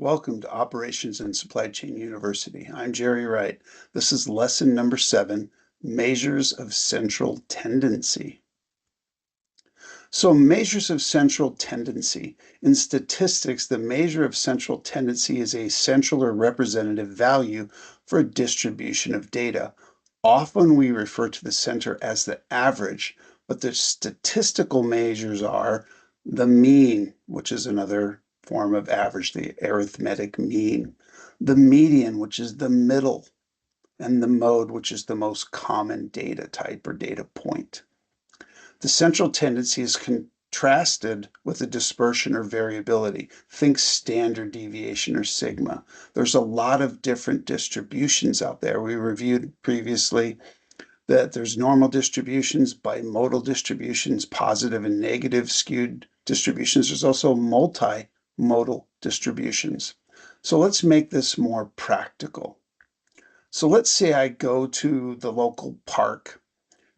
Welcome to Operations in Supply Chain University. I'm Jerry Wright. This is lesson number 7, Measures of Central Tendency. So measures of central tendency. In statistics, the measure of central tendency is a central or representative value for a distribution of data. Often we refer to the center as the average, but the statistical measures are the mean, which is another form of average, the arithmetic mean, the median, which is the middle, and the mode, which is the most common data type or data point. The central tendency is contrasted with the dispersion or variability. Think standard deviation or sigma. There's a lot of different distributions out there. We reviewed previously that there's normal distributions, bimodal distributions, positive and negative skewed distributions. There's also multimodal distributions. So let's make this more practical. So let's say I go to the local park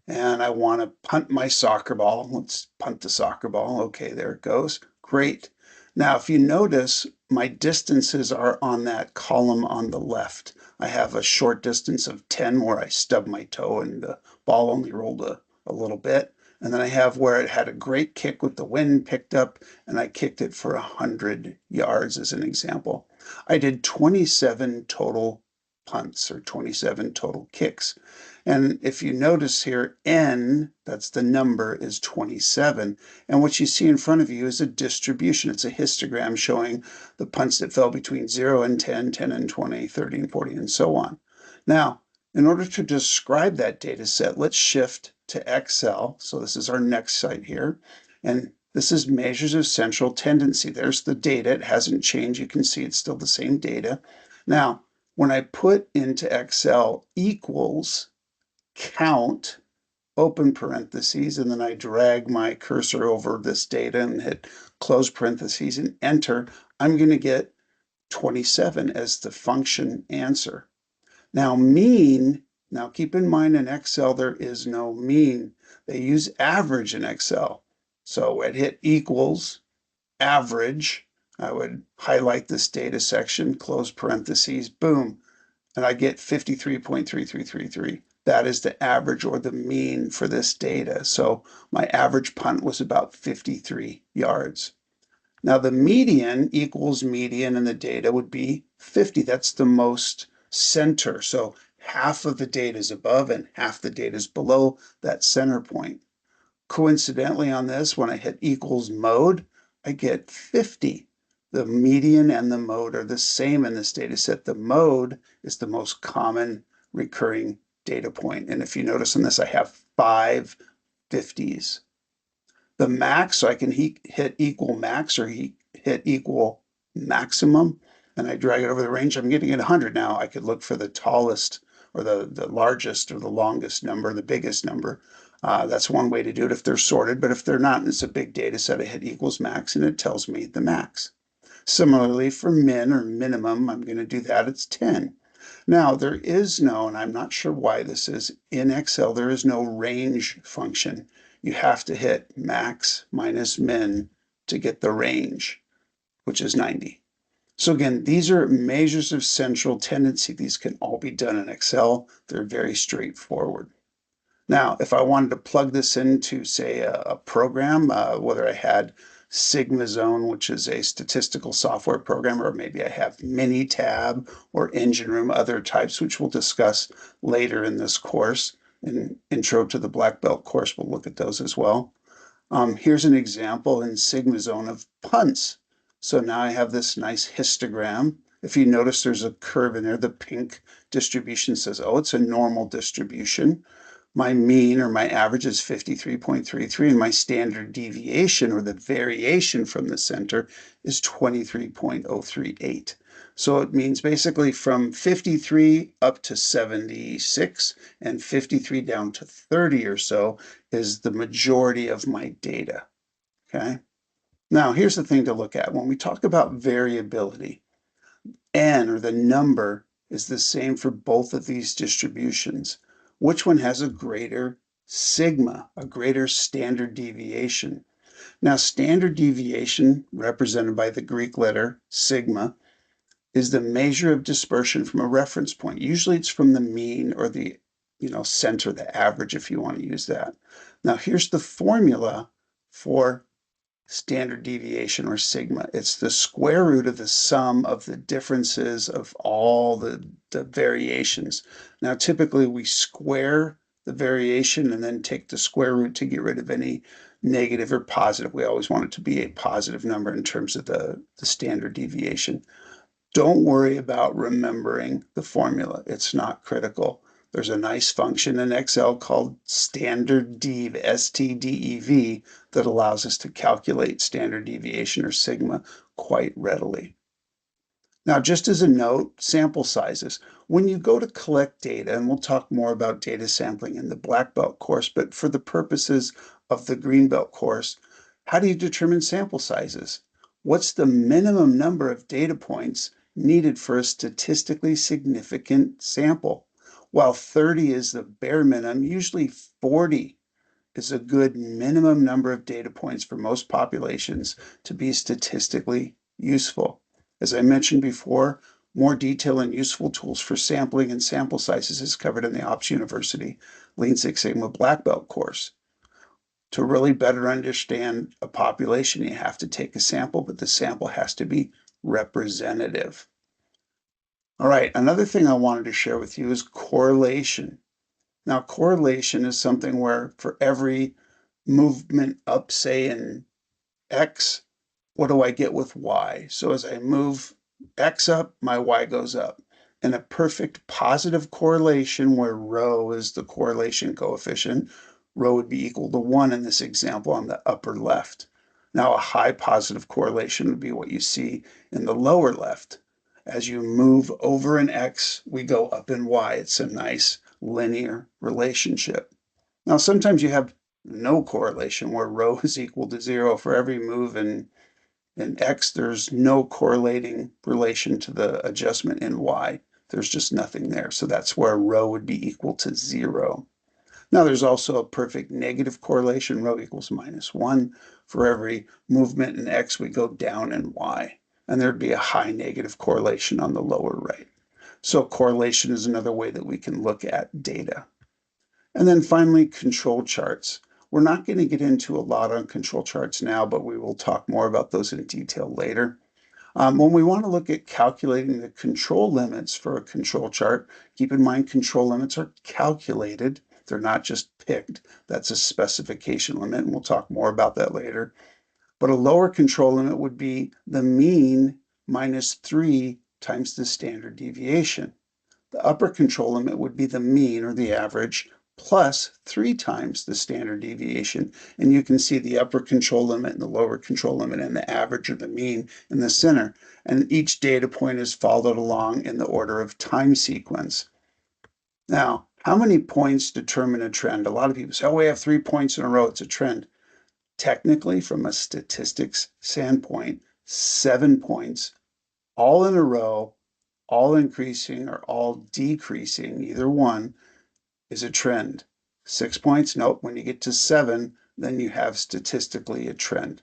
and I want to punt my soccer ball. Let's punt the soccer ball. Okay, there it goes. Great. Now, if you notice, my distances are on that column on the left. I have a short distance of 10 where I stubbed my toe and the ball only rolled a little bit. And then I have where it had a great kick with the wind picked up and I kicked it for 100 yards as an example. I did 27 total punts or 27 total kicks. And if you notice here, n, that's the number, is 27. And what you see in front of you is a distribution. It's a histogram showing the punts that fell between 0 and 10, 10 and 20, 30 and 40, and so on. Now, in order to describe that data set, let's shift to Excel. So this is our next site here. And this is measures of central tendency. There's the data. It hasn't changed. You can see it's still the same data. Now, when I put into Excel equals count, open parentheses, and then I drag my cursor over this data and hit close parentheses and enter, I'm going to get 27 as the function answer. Now mean, now keep in mind in Excel there is no mean. They use average in Excel. So I'd hit equals average. I would highlight this data section, close parentheses, boom, and I get 53.3333. That is the average or the mean for this data. So my average punt was about 53 yards. Now the median equals median in the data would be 50. That's the most center. So half of the data is above and half the data is below that center point. Coincidentally on this, when I hit equals mode, I get 50. The median and the mode are the same in this data set. The mode is the most common recurring data point. And if you notice in this, I have 5 50s. The max, so I can hit equal max or hit equal maximum, and I drag it over the range, I'm getting it 100. Now I could look for the tallest or the largest or the longest number, the biggest number. That's one way to do it if they're sorted, but if they're not, and it's a big data set, I hit equals max and it tells me the max. Similarly, for min or minimum, I'm going to do that, it's 10. Now, there is no, and I'm not sure why this is, in Excel, there is no range function. You have to hit max minus min to get the range, which is 90. So again, these are measures of central tendency. These can all be done in Excel. They're very straightforward. Now, if I wanted to plug this into, say, a program, whether I had SigmaZone, which is a statistical software program, or maybe I have Minitab or Engine Room, other types, which we'll discuss later in this course. In Intro to the Black Belt course, we'll look at those as well. Here's an example in SigmaZone of punts. So now I have this nice histogram. If you notice there's a curve in there, the pink distribution says, oh, it's a normal distribution. My mean or my average is 53.33, and my standard deviation or the variation from the center is 23.038. So it means basically from 53 up to 76 and 53 down to 30 or so is the majority of my data. Okay. Now here's the thing to look at. When we talk about variability, n or the number is the same for both of these distributions. Which one has a greater sigma, a greater standard deviation? Now, standard deviation, represented by the Greek letter sigma, is the measure of dispersion from a reference point. Usually it's from the mean or the center, the average, if you want to use that. Now here's the formula for standard deviation, or sigma. It's the square root of the sum of the differences of all the variations. Now typically we square the variation and then take the square root to get rid of any negative or positive. We always want it to be a positive number in terms of the standard deviation. Don't worry about remembering the formula. It's not critical. There's a nice function in Excel called Std-dev, STDEV, that allows us to calculate standard deviation, or sigma, quite readily. Now, just as a note, sample sizes. When you go to collect data, and we'll talk more about data sampling in the black belt course, but for the purposes of the green belt course, how do you determine sample sizes? What's the minimum number of data points needed for a statistically significant sample? While 30 is the bare minimum, usually 40 is a good minimum number of data points for most populations to be statistically useful. As I mentioned before, more detail and useful tools for sampling and sample sizes is covered in the Ops University Lean Six Sigma Black Belt course. To really better understand a population, you have to take a sample, but the sample has to be representative. All right, another thing I wanted to share with you is correlation. Now, correlation is something where for every movement up, say, in X, what do I get with Y? So as I move X up, my Y goes up. And a perfect positive correlation, where rho is the correlation coefficient, rho would be equal to 1 in this example on the upper left. Now, a high positive correlation would be what you see in the lower left. As you move over an X, we go up in Y. It's a nice linear relationship. Now, sometimes you have no correlation, where rho is equal to 0 for every move in X. There's no correlating relation to the adjustment in Y. There's just nothing there. So that's where rho would be equal to 0. Now there's also a perfect negative correlation, rho equals -1. For every movement in X, we go down in Y. And there'd be a high negative correlation on the lower right. So correlation is another way that we can look at data. And then finally, control charts. We're not going to get into a lot on control charts now, but we will talk more about those in detail later. When we want to look at calculating the control limits for a control chart, keep in mind control limits are calculated. They're not just picked. That's a specification limit, and we'll talk more about that later. But a lower control limit would be the mean minus 3 times the standard deviation. The upper control limit would be the mean, or the average, plus 3 times the standard deviation. And you can see the upper control limit and the lower control limit and the average, or the mean, in the center. And each data point is followed along in the order of time sequence. Now, how many points determine a trend? A lot of people say, oh, we have 3 points in a row, it's a trend. Technically, from a statistics standpoint, 7 points, all in a row, all increasing or all decreasing, either one, is a trend. 6 points, nope. When you get to 7, then you have statistically a trend.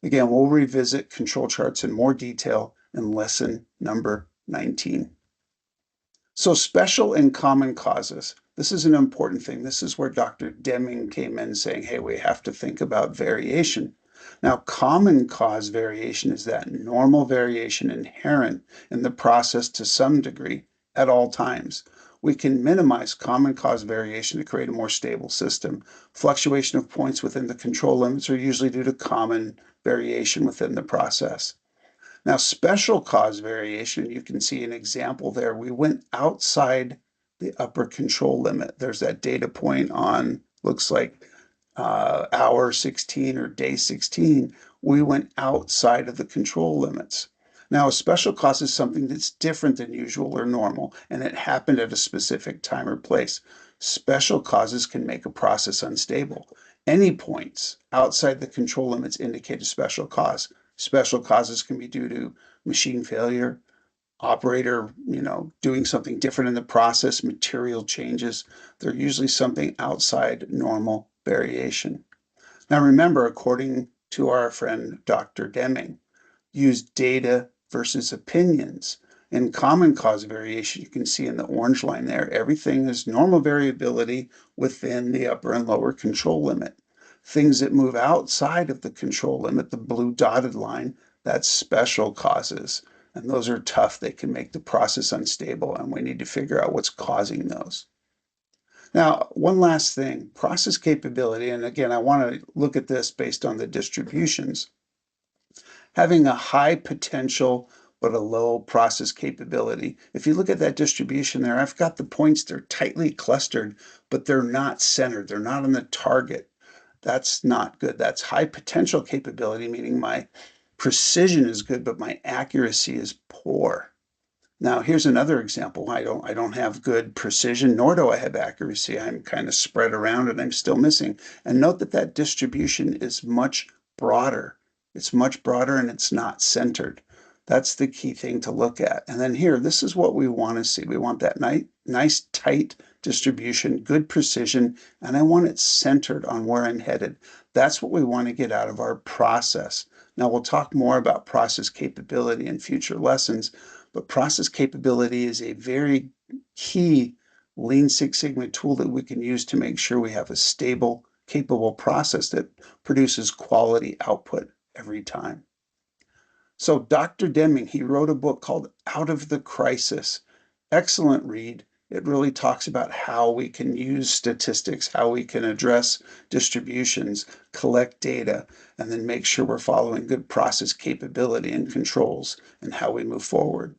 Again, we'll revisit control charts in more detail in lesson number 19. So special and common causes. This is an important thing. This is where Dr. Deming came in saying, hey, we have to think about variation. Now, common cause variation is that normal variation inherent in the process to some degree at all times. We can minimize common cause variation to create a more stable system. Fluctuation of points within the control limits are usually due to common variation within the process. Now, special cause variation, you can see an example there. We went outside the upper control limit. There's that data point on, looks like hour 16 or day 16. We went outside of the control limits. Now, a special cause is something that's different than usual or normal, and it happened at a specific time or place. Special causes can make a process unstable. Any points outside the control limits indicate a special cause. Special causes can be due to machine failure, operator, doing something different in the process, material changes. They're usually something outside normal variation. Now remember, according to our friend Dr. Deming, use data versus opinions. In common cause variation, you can see in the orange line there, everything is normal variability within the upper and lower control limit. Things that move outside of the control limit, the blue dotted line, that's special causes. And those are tough. They can make the process unstable, and we need to figure out what's causing those. Now, one last thing, process capability, and again, I want to look at this based on the distributions. Having a high potential but a low process capability. If you look at that distribution there, I've got the points, they're tightly clustered, but they're not centered. They're not on the target. That's not good. That's high potential capability, meaning my precision is good, but my accuracy is poor. Now, here's another example. I don't have good precision, nor do I have accuracy. I'm kind of spread around and I'm still missing. And note that that distribution is much broader. It's much broader and it's not centered. That's the key thing to look at. And then here, this is what we want to see. We want that nice tight distribution, good precision, and I want it centered on where I'm headed. That's what we want to get out of our process. Now, we'll talk more about process capability in future lessons, but process capability is a very key Lean Six Sigma tool that we can use to make sure we have a stable, capable process that produces quality output every time. So Dr. Deming, he wrote a book called Out of the Crisis. Excellent read. It really talks about how we can use statistics, how we can address distributions, collect data, and then make sure we're following good process capability and controls and how we move forward.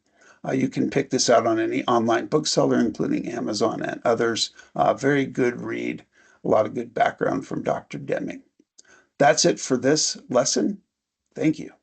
You can pick this out on any online bookseller, including Amazon and others. Very good read, a lot of good background from Dr. Deming. That's it for this lesson. Thank you.